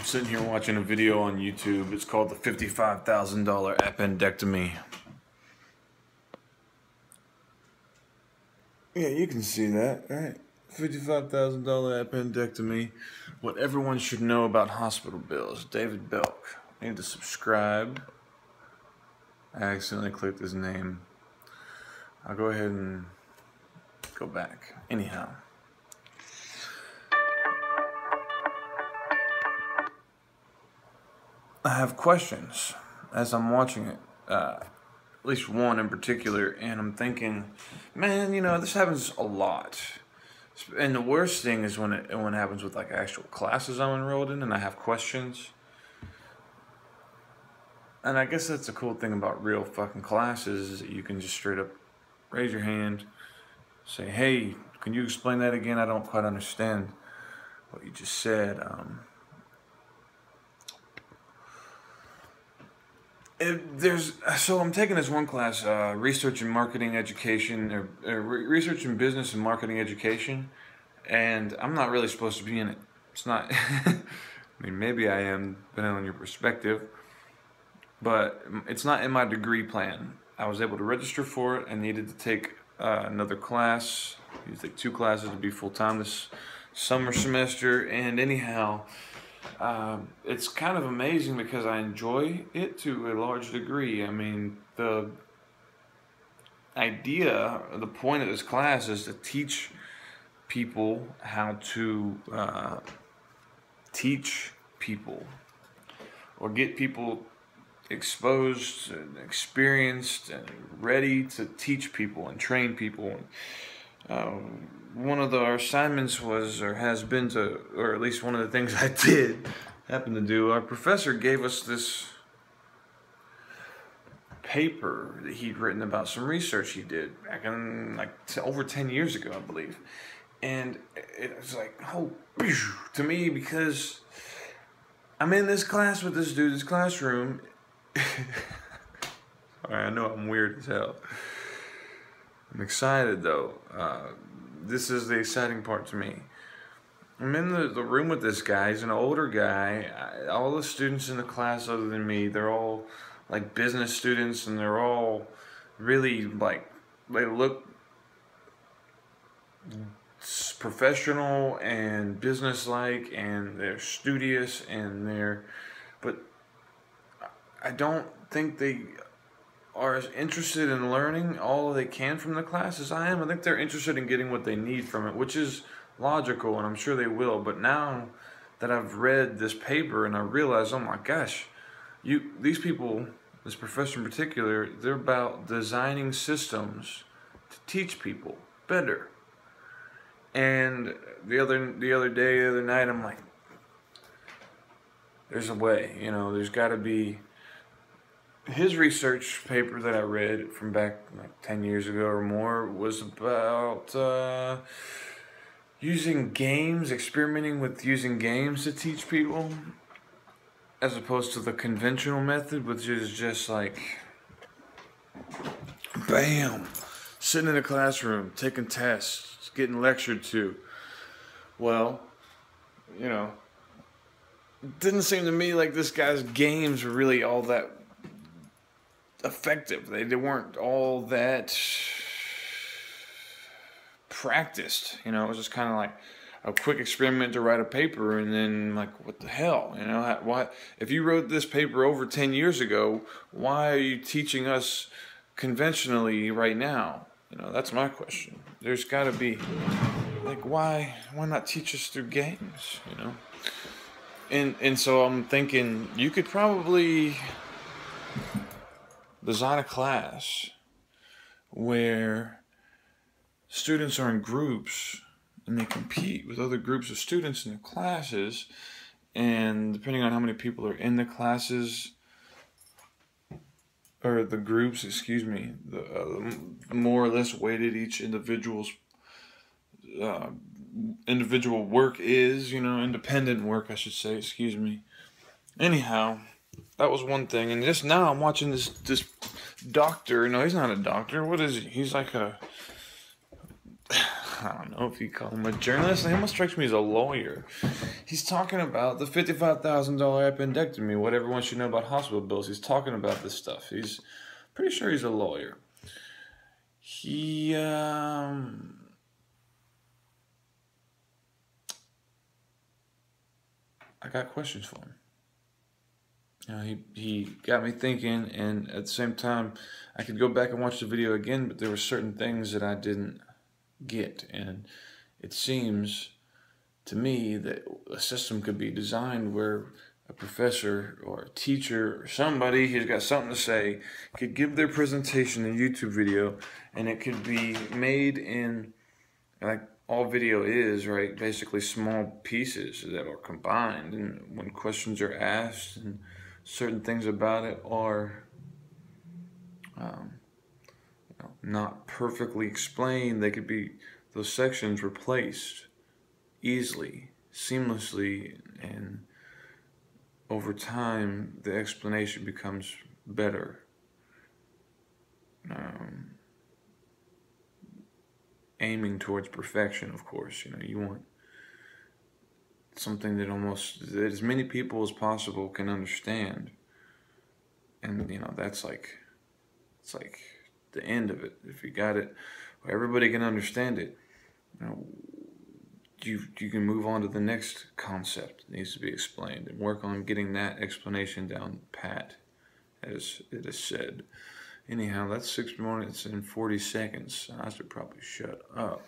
sitting here watching a video on YouTube. It's called the $55,000 appendectomy. Yeah, you can see that, right? $55,000 appendectomy. What everyone should know about hospital bills. David Belk. I need to subscribe. I accidentally clicked his name. I'll go ahead and go back. Anyhow. I have questions as I'm watching it, at least one in particular, and I'm thinking, man, you know, this happens a lot. And the worst thing is when it happens with like actual classes I'm enrolled in and I have questions. And I guess that's the cool thing about real fucking classes is that you can just straight up raise your hand, say, hey, can you explain that again? I don't quite understand what you just said. So I'm taking this one class, research and marketing education, or research and business and marketing education, and I'm not really supposed to be in it. It's not, I mean, maybe I am, depending on your perspective, but it's not in my degree plan. I was able to register for it and needed to take another class. You take 2 classes to be full-time this summer semester, and anyhow, it's kind of amazing because I enjoy it to a large degree. I mean, the idea, the point of this class is to teach people how to teach people, or get people exposed and experienced and ready to teach people and train people. One of our assignments was, or has been to, or at least one of the things I happen to do, our professor gave us this paper that he'd written about some research he did back in like over 10 years ago, I believe. And it was like, oh, to me, because I'm in this class with this dude, this classroom. I know I'm weird as hell. I'm excited though. This is the exciting part to me. I'm in the room with this guy. He's an older guy. All the students in the class other than me, they're all like business students, and they're all really like, they look professional and business-like, and they're studious, and but I don't think they are as interested in learning all they can from the class as I am. I think they're interested in getting what they need from it, which is logical, and I'm sure they will. But now that I've read this paper and I realize, oh my gosh, these people, this professor in particular, they're about designing systems to teach people better. And the other night, I'm like, there's a way, you know, there's got to be. His research paper that I read from back like 10 years ago or more was about experimenting with using games to teach people, as opposed to the conventional method, which is just like, bam, sitting in a classroom, taking tests, getting lectured to. Well, you know, it didn't seem to me like this guy's games were really all that effective. They weren't all that practiced, you know. It was just kind of like a quick experiment to write a paper, and then like, what the hell, you know? Why, if you wrote this paper over 10 years ago, why are you teaching us conventionally right now? You know, that's my question. There's got to be like, why not teach us through games, you know? And so I'm thinking you could probably design a class where students are in groups and they compete with other groups of students in the classes, and depending on how many people are in the classes, or the groups, excuse me, the more or less weighted each individual work is, you know, independent work, I should say, excuse me. Anyhow, that was one thing, and just now I'm watching this doctor. No, he's not a doctor. What is he? He's like I don't know if you call him a journalist. He almost strikes me as a lawyer. He's talking about the $55,000 appendectomy, what everyone should know about hospital bills. He's talking about this stuff. He's pretty sure he's a lawyer. I got questions for him. You know, he got me thinking, and at the same time, I could go back and watch the video again, but there were certain things that I didn't get, and it seems to me that a system could be designed where a professor or a teacher or somebody who's got something to say could give their presentation in a YouTube video, and it could be made in, like all video is, right, basically small pieces that are combined, and when questions are asked and certain things about it are not perfectly explained, they could be, those sections replaced easily, seamlessly, and over time the explanation becomes better. Aiming towards perfection, of course. You know, you want something that as many people as possible can understand, and you know, it's like the end of it. If you got it where everybody can understand it, you know, you can move on to the next concept that needs to be explained and work on getting that explanation down pat, as it is said. Anyhow, that's 6 minutes and 40 seconds. I should probably shut up.